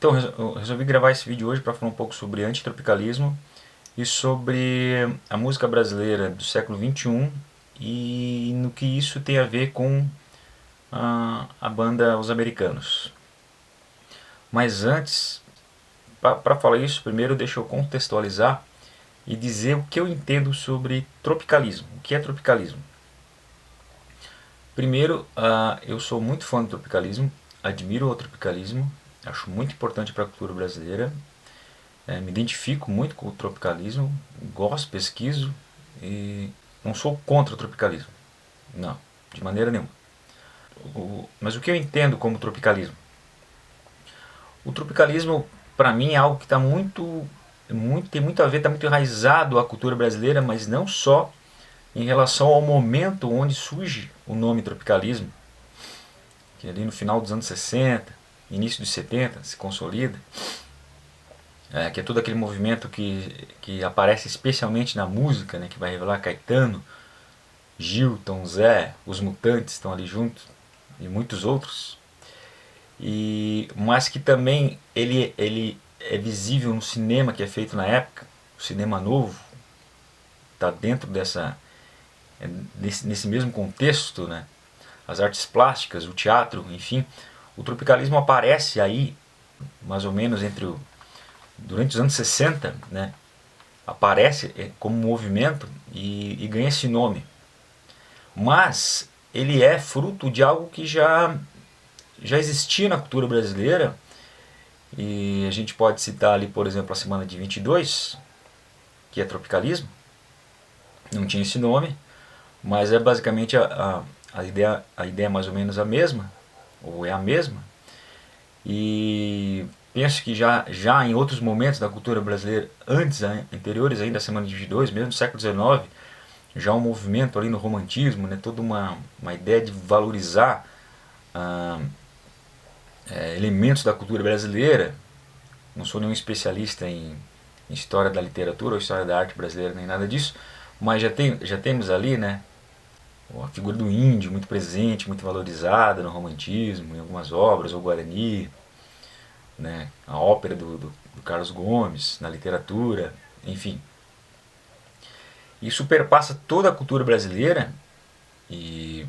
Então, eu resolvi gravar esse vídeo hoje para falar um pouco sobre antitropicalismo e sobre a música brasileira do século XXI e no que isso tem a ver com a banda Os Americanos. Mas antes, para falar isso, primeiro deixa eu contextualizar e dizer o que eu entendo sobre tropicalismo. O que é tropicalismo? Primeiro, eu sou muito fã do tropicalismo, admiro o tropicalismo, acho muito importante para a cultura brasileira, me identifico muito com o tropicalismo, gosto, pesquiso e não sou contra o tropicalismo, não, de maneira nenhuma. Mas o que eu entendo como tropicalismo? O tropicalismo, para mim, é algo que tem muito a ver, está muito enraizado à cultura brasileira, mas não só em relação ao momento onde surge o nome tropicalismo, que ali no final dos anos 60, início dos 70 se consolida, que é todo aquele movimento que aparece especialmente na música, né, que vai revelar Caetano, Gil, Tom Zé, Os Mutantes estão ali juntos e muitos outros, mas que também ele é visível no cinema que é feito na época, o cinema novo, está dentro nesse mesmo contexto, né? As artes plásticas, o teatro, enfim. O tropicalismo aparece aí, mais ou menos durante os anos 60, né? Aparece como movimento e ganha esse nome. Mas ele é fruto de algo que já existia na cultura brasileira, e a gente pode citar ali, por exemplo, a Semana de 22, que é tropicalismo. Não tinha esse nome, mas é basicamente a ideia é mais ou menos a mesma, ou é a mesma, e penso que já em outros momentos da cultura brasileira, anteriores ainda à Semana de 22, mesmo no século XIX, já um movimento ali no romantismo, né, toda uma ideia de valorizar elementos da cultura brasileira. Não sou nenhum especialista em história da literatura ou história da arte brasileira, nem nada disso, mas já temos ali, né, a figura do índio muito presente, muito valorizada no romantismo, em algumas obras, o Guarani, né, a ópera do Carlos Gomes, na literatura, enfim. Isso perpassa toda a cultura brasileira, e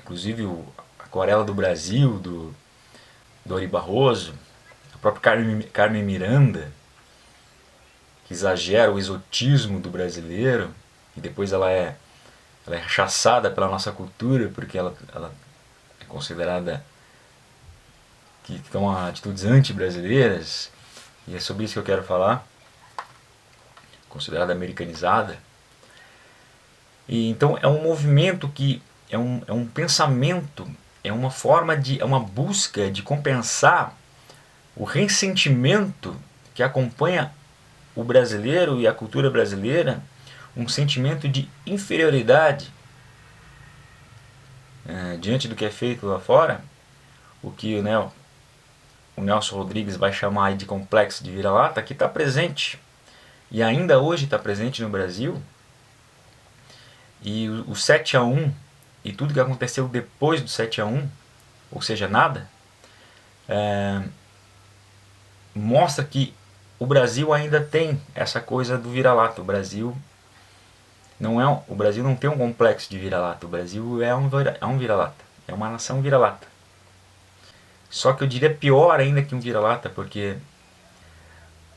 inclusive a Aquarela do Brasil, do Ari Barroso, a própria Carmen Miranda, que exagera o exotismo do brasileiro, e depois ela é rechaçada pela nossa cultura porque ela é considerada que toma atitudes anti-brasileiras, e é sobre isso que eu quero falar, considerada americanizada. E então é um movimento que é um pensamento, é uma forma é uma busca de compensar o ressentimento que acompanha o brasileiro e a cultura brasileira, um sentimento de inferioridade diante do que é feito lá fora, o que o Nelson Rodrigues vai chamar de complexo de vira-lata, que está presente, e ainda hoje está presente no Brasil. E o 7-1 e tudo que aconteceu depois do 7-1, ou seja, nada, mostra que o Brasil ainda tem essa coisa do vira-lata. O Brasil não tem um complexo de vira-lata. O Brasil é um vira-lata, é uma nação vira-lata. Só que eu diria pior ainda que um vira-lata, porque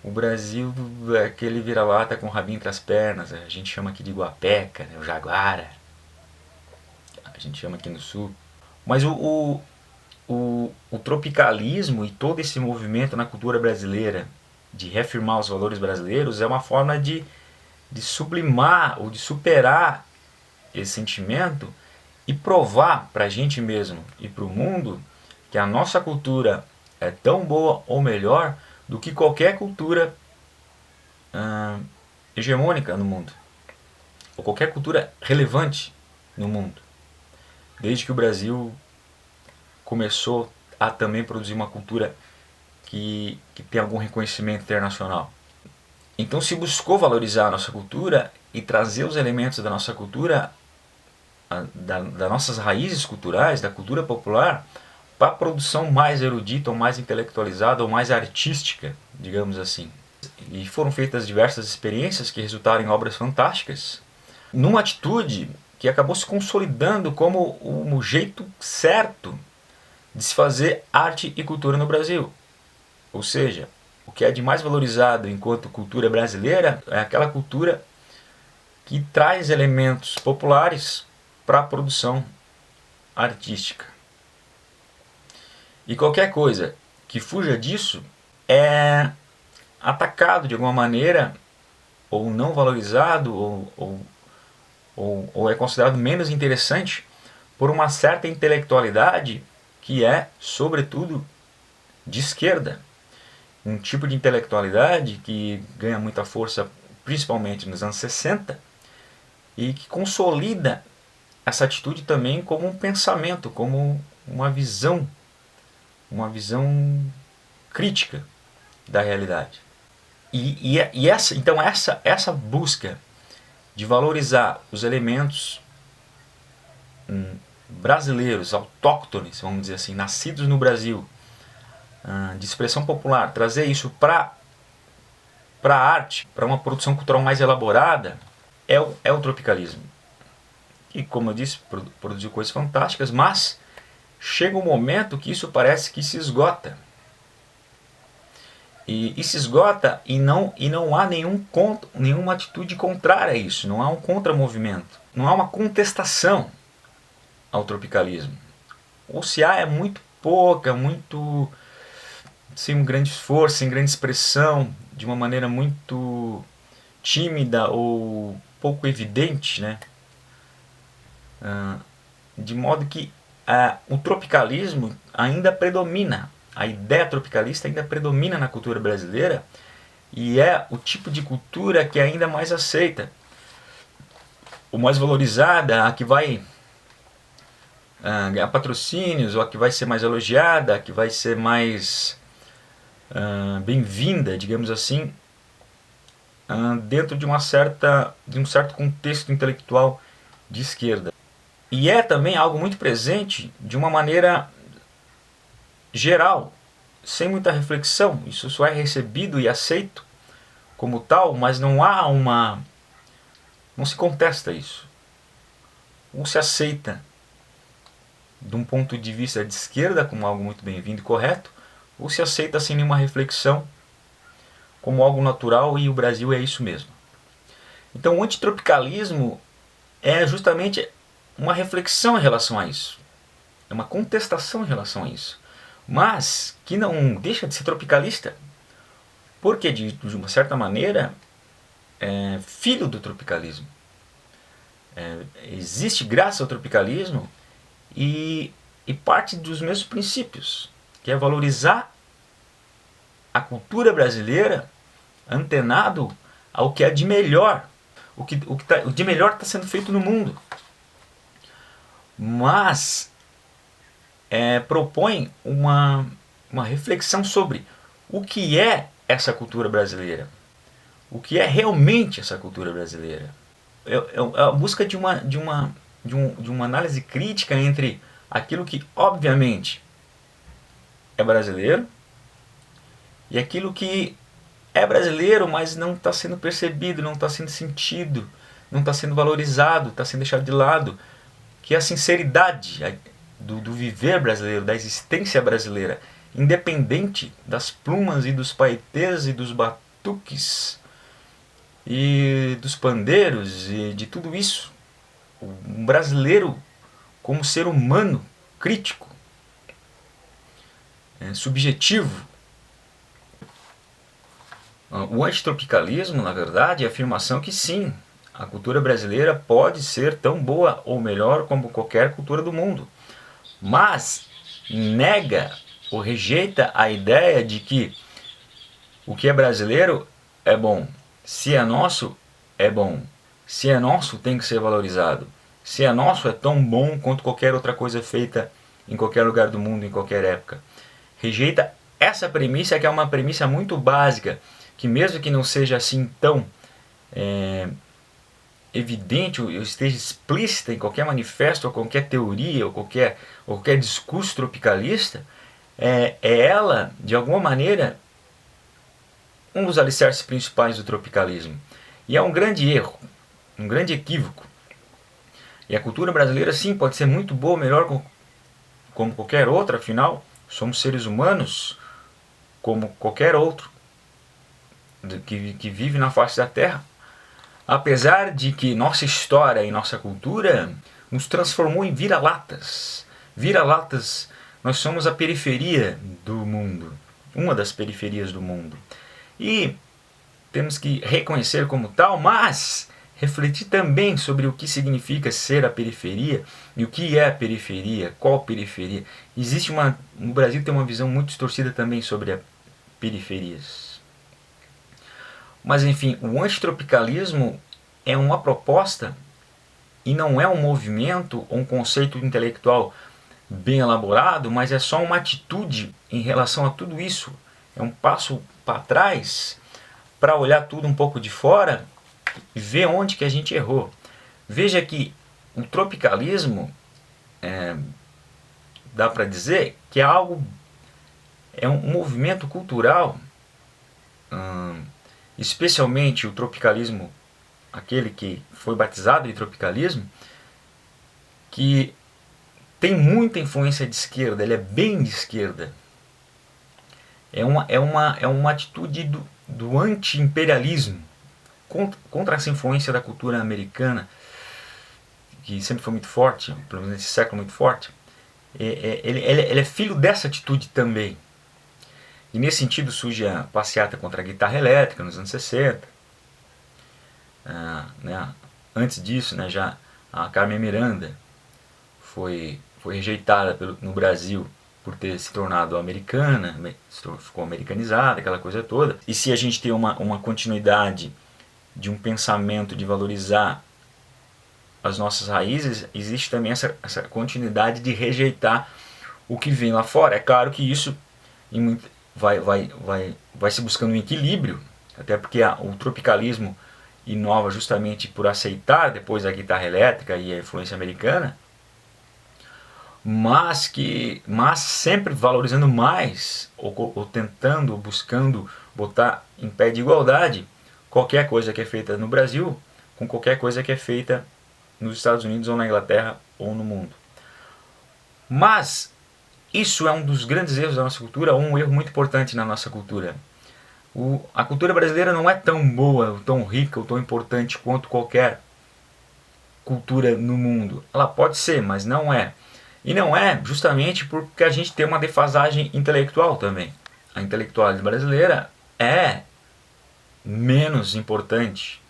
o Brasil é aquele vira-lata com o rabinho entre as pernas. A gente chama aqui de guapeca, né, o jaguara, a gente chama aqui no sul. Mas o tropicalismo e todo esse movimento na cultura brasileira de reafirmar os valores brasileiros é uma forma de sublimar ou de superar esse sentimento e provar para a gente mesmo e para o mundo que a nossa cultura é tão boa ou melhor do que qualquer cultura hegemônica no mundo, ou qualquer cultura relevante no mundo, desde que o Brasil começou a também produzir uma cultura que tem algum reconhecimento internacional. Então se buscou valorizar a nossa cultura e trazer os elementos da nossa cultura, das nossas raízes culturais, da cultura popular, para a produção mais erudita, ou mais intelectualizada, ou mais artística, digamos assim. E foram feitas diversas experiências que resultaram em obras fantásticas, numa atitude que acabou se consolidando como o jeito certo de se fazer arte e cultura no Brasil. Ou seja, o que é de mais valorizado enquanto cultura brasileira é aquela cultura que traz elementos populares para a produção artística. E qualquer coisa que fuja disso é atacado de alguma maneira, ou não valorizado, ou é considerado menos interessante por uma certa intelectualidade que é, sobretudo, de esquerda. Um tipo de intelectualidade que ganha muita força principalmente nos anos 60 e que consolida essa atitude também como um pensamento, como uma visão crítica da realidade. Então essa busca de valorizar os elementos brasileiros, autóctones, vamos dizer assim, nascidos no Brasil, de expressão popular, trazer isso para a arte, para uma produção cultural mais elaborada, é o tropicalismo. E, como eu disse, produziu coisas fantásticas, mas chega um momento que isso parece que se esgota. E se esgota e não há nenhuma atitude contrária a isso, não há um contramovimento, não há uma contestação ao tropicalismo. Ou se há, é muito pouca, muito sem um grande esforço, sem grande expressão, de uma maneira muito tímida ou pouco evidente, né? De modo que o tropicalismo ainda predomina, a ideia tropicalista ainda predomina na cultura brasileira e é o tipo de cultura que é ainda mais aceita, ou mais valorizada, a que vai ganhar patrocínios, ou a que vai ser mais elogiada, a que vai ser mais bem-vinda, digamos assim, dentro de um certo contexto intelectual de esquerda. E é também algo muito presente de uma maneira geral, sem muita reflexão. Isso só é recebido e aceito como tal, mas não se contesta isso. Ou se aceita de um ponto de vista de esquerda como algo muito bem-vindo e correto, ou se aceita sem nenhuma reflexão como algo natural e o Brasil é isso mesmo. Então o antitropicalismo é justamente uma reflexão em relação a isso. É uma contestação em relação a isso. Mas que não deixa de ser tropicalista. Porque, de uma certa maneira, é filho do tropicalismo. Existe graças ao tropicalismo e parte dos mesmos princípios, que é valorizar a cultura brasileira antenado ao que é de melhor. O de melhor está sendo feito no mundo. Mas propõe uma reflexão sobre o que é essa cultura brasileira. O que é realmente essa cultura brasileira. É a busca de uma análise crítica entre aquilo que obviamente é brasileiro e aquilo que é brasileiro, mas não está sendo percebido, não está sendo sentido, não está sendo valorizado, está sendo deixado de lado, que é a sinceridade do viver brasileiro, da existência brasileira, independente das plumas e dos paetês e dos batuques e dos pandeiros e de tudo isso. Um brasileiro como ser humano crítico, subjetivo. O antitropicalismo, na verdade, é a afirmação que sim, a cultura brasileira pode ser tão boa ou melhor como qualquer cultura do mundo, mas nega ou rejeita a ideia de que o que é brasileiro é bom, se é nosso é bom, se é nosso tem que ser valorizado, se é nosso é tão bom quanto qualquer outra coisa feita em qualquer lugar do mundo, em qualquer época. Rejeita essa premissa, que é uma premissa muito básica, que mesmo que não seja assim tão evidente ou esteja explícita em qualquer manifesto, ou qualquer teoria, ou qualquer discurso tropicalista, é ela, de alguma maneira, um dos alicerces principais do tropicalismo. E é um grande erro, um grande equívoco. E a cultura brasileira, sim, pode ser muito boa, melhor como qualquer outra, afinal, somos seres humanos como qualquer outro que vive na face da Terra. Apesar de que nossa história e nossa cultura nos transformou em vira-latas. Vira-latas, nós somos a periferia do mundo, uma das periferias do mundo. E temos que reconhecer como tal, mas refletir também sobre o que significa ser a periferia e o que é a periferia, qual periferia. No Brasil tem uma visão muito distorcida também sobre as periferias. Mas enfim, o antitropicalismo é uma proposta e não é um movimento ou um conceito intelectual bem elaborado, mas é só uma atitude em relação a tudo isso. É um passo para trás para olhar tudo um pouco de fora e ver onde que a gente errou. Veja que o tropicalismo, dá para dizer que é um movimento cultural, especialmente o tropicalismo, aquele que foi batizado de tropicalismo, que tem muita influência de esquerda, ele é bem de esquerda. É uma atitude do anti-imperialismo, contra essa influência da cultura americana, que sempre foi muito forte, pelo menos nesse século muito forte. Ele é filho dessa atitude também. E nesse sentido surge a passeata contra a guitarra elétrica nos anos 60. Antes disso, já a Carmen Miranda foi rejeitada no Brasil por ter se tornado americana, ficou americanizada, aquela coisa toda. E se a gente tem uma continuidade de um pensamento de valorizar as nossas raízes, existe também essa continuidade de rejeitar o que vem lá fora. É claro que isso vai se buscando um equilíbrio, até porque o tropicalismo inova justamente por aceitar depois a guitarra elétrica e a influência americana, mas sempre valorizando mais, ou tentando, ou buscando botar em pé de igualdade qualquer coisa que é feita no Brasil com qualquer coisa que é feita nos Estados Unidos ou na Inglaterra ou no mundo. Mas isso é um dos grandes erros da nossa cultura, um erro muito importante na nossa cultura. A cultura brasileira não é tão boa, tão rica ou tão importante quanto qualquer cultura no mundo. Ela pode ser, mas não é. E não é justamente porque a gente tem uma defasagem intelectual também. A intelectualidade brasileira é menos importante,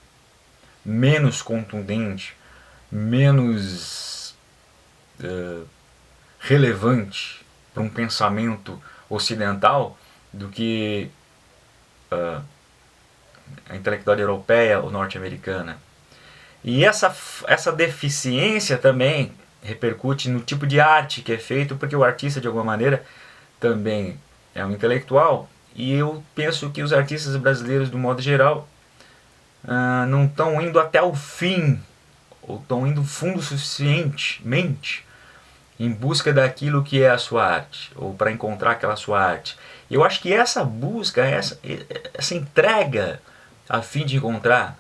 menos contundente, menos relevante para um pensamento ocidental do que a intelectualidade europeia ou norte-americana. E essa deficiência também repercute no tipo de arte que é feito, porque o artista, de alguma maneira, também é um intelectual. E eu penso que os artistas brasileiros, do modo geral, não estão indo até o fim, ou estão indo fundo suficientemente em busca daquilo que é a sua arte, ou para encontrar aquela sua arte. Eu acho que essa busca, essa entrega a fim de encontrar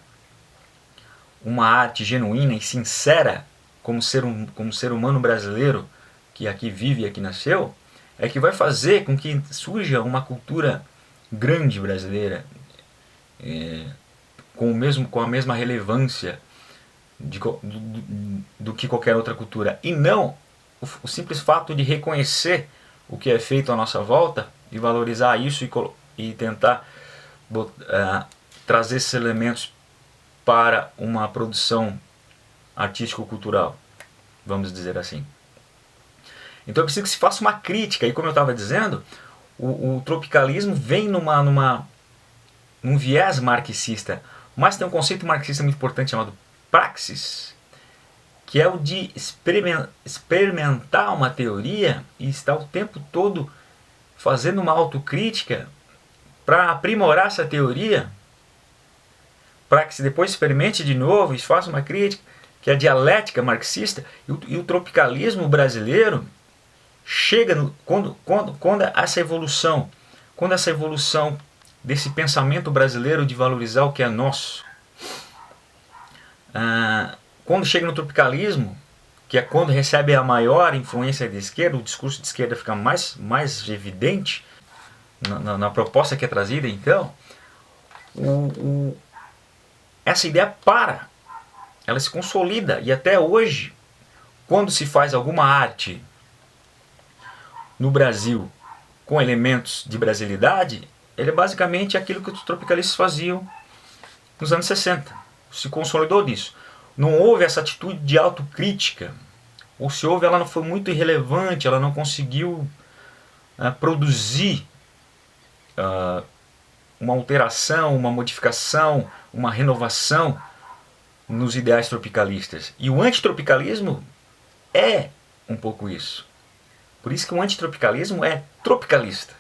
uma arte genuína e sincera como ser humano brasileiro que aqui vive e aqui nasceu, é que vai fazer com que surja uma cultura grande brasileira, com a mesma relevância do que qualquer outra cultura. E não o simples fato de reconhecer o que é feito à nossa volta e valorizar isso e tentar trazer esses elementos para uma produção artístico-cultural, vamos dizer assim. Então eu preciso que se faça uma crítica, e como eu estava dizendo, o tropicalismo vem num viés marxista, mas tem um conceito marxista muito importante chamado praxis, que é o de experimentar uma teoria e estar o tempo todo fazendo uma autocrítica para aprimorar essa teoria, para que se depois experimente de novo e faça uma crítica, que é a dialética marxista, e o tropicalismo brasileiro chega quando essa evolução desse pensamento brasileiro de valorizar o que é nosso, quando chega no tropicalismo, que é quando recebe a maior influência da esquerda, o discurso de esquerda fica mais evidente na proposta que é trazida, então, essa ideia ela se consolida, e até hoje, quando se faz alguma arte no Brasil com elementos de brasilidade, ele é basicamente aquilo que os tropicalistas faziam nos anos 60. Se consolidou disso. Não houve essa atitude de autocrítica, ou se houve, ela não foi muito irrelevante, ela não conseguiu produzir uma alteração, uma modificação, uma renovação nos ideais tropicalistas. E o antitropicalismo é um pouco isso. Por isso que o antitropicalismo é tropicalista.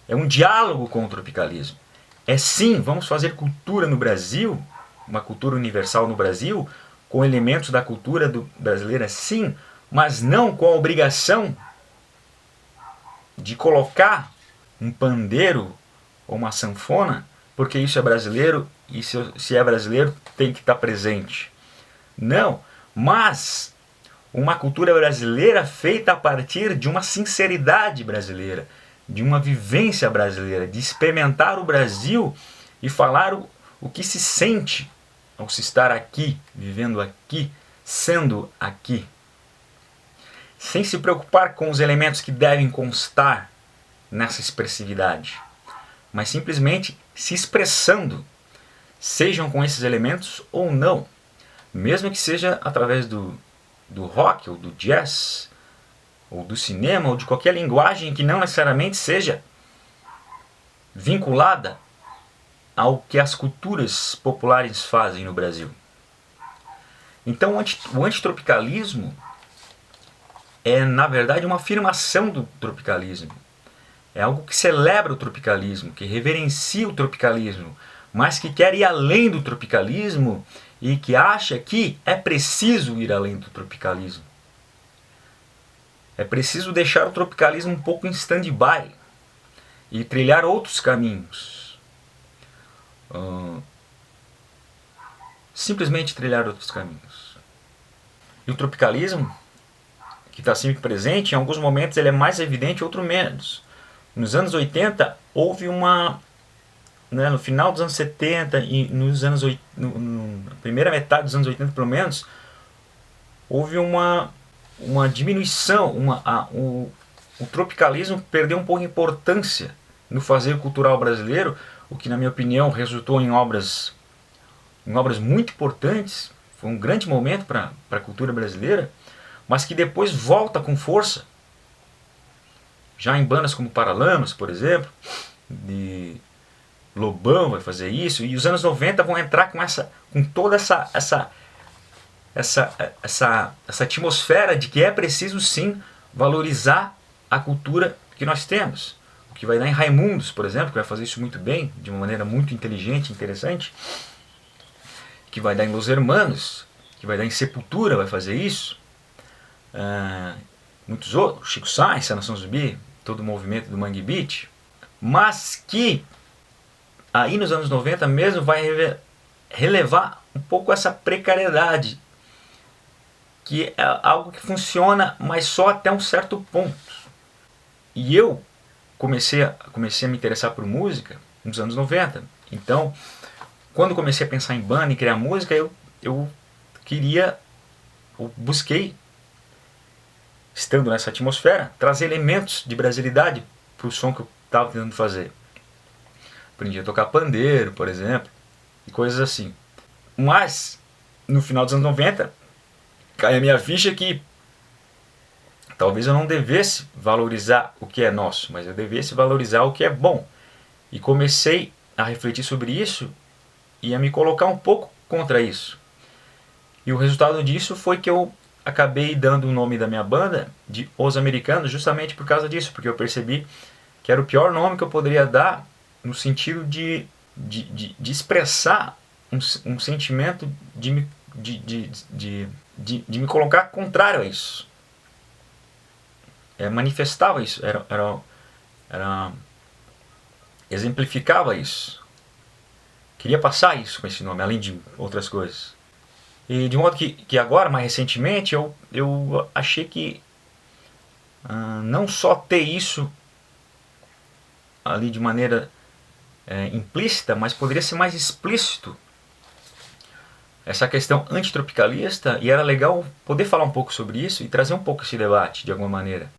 É um diálogo com o tropicalismo. É sim, vamos fazer cultura no Brasil, uma cultura universal no Brasil, com elementos da cultura brasileira, sim, mas não com a obrigação de colocar um pandeiro ou uma sanfona, porque isso é brasileiro e se é brasileiro tem que estar presente. Não, mas uma cultura brasileira feita a partir de uma sinceridade brasileira, de uma vivência brasileira, de experimentar o Brasil e falar o que se sente ao se estar aqui, vivendo aqui, sendo aqui. Sem se preocupar com os elementos que devem constar nessa expressividade, mas simplesmente se expressando, sejam com esses elementos ou não, mesmo que seja através do rock, ou do jazz, ou do cinema, ou de qualquer linguagem que não necessariamente seja vinculada ao que as culturas populares fazem no Brasil. Então o antitropicalismo é, na verdade, uma afirmação do tropicalismo. É algo que celebra o tropicalismo, que reverencia o tropicalismo, mas que quer ir além do tropicalismo e que acha que é preciso ir além do tropicalismo. É preciso deixar o tropicalismo um pouco em stand-by e trilhar outros caminhos. Simplesmente trilhar outros caminhos. E o tropicalismo, que está sempre presente, em alguns momentos ele é mais evidente, outros menos. Nos anos 80 houve no final dos anos 70 e na primeira metade dos anos 80 pelo menos, houve uma diminuição, o tropicalismo perdeu um pouco de importância no fazer cultural brasileiro, o que na minha opinião resultou em obras muito importantes, foi um grande momento para a cultura brasileira, mas que depois volta com força, já em bandas como Paralamas, por exemplo, de Lobão vai fazer isso, e os anos 90 vão entrar com toda essa atmosfera de que é preciso sim valorizar a cultura que nós temos. O que vai dar em Raimundos, por exemplo, que vai fazer isso muito bem, de uma maneira muito inteligente e interessante, que vai dar em Los Hermanos, que vai dar em Sepultura, vai fazer isso, muitos outros, Chico Sainz, Nação Zumbi, todo o movimento do Mangue Beat, mas que aí nos anos 90 mesmo vai relevar um pouco essa precariedade, que é algo que funciona, mas só até um certo ponto. E eu comecei a me interessar por música nos anos 90. Então, quando comecei a pensar em banda e criar música, eu busquei, estando nessa atmosfera, trazer elementos de brasilidade para o som que eu estava tentando fazer. Aprendi a tocar pandeiro, por exemplo, e coisas assim. Mas, no final dos anos 90, cai a minha ficha que talvez eu não devesse valorizar o que é nosso, mas eu devesse valorizar o que é bom. E comecei a refletir sobre isso e a me colocar um pouco contra isso. E o resultado disso foi que eu acabei dando o nome da minha banda de Os Americanos, justamente por causa disso, porque eu percebi que era o pior nome que eu poderia dar no sentido de expressar um sentimento de me colocar contrário a isso. Manifestava isso, exemplificava isso. Queria passar isso com esse nome, além de outras coisas. E de modo que agora, mais recentemente, eu achei que não só ter isso ali de maneira implícita, mas poderia ser mais explícito essa questão antitropicalista, e era legal poder falar um pouco sobre isso e trazer um pouco esse debate de alguma maneira.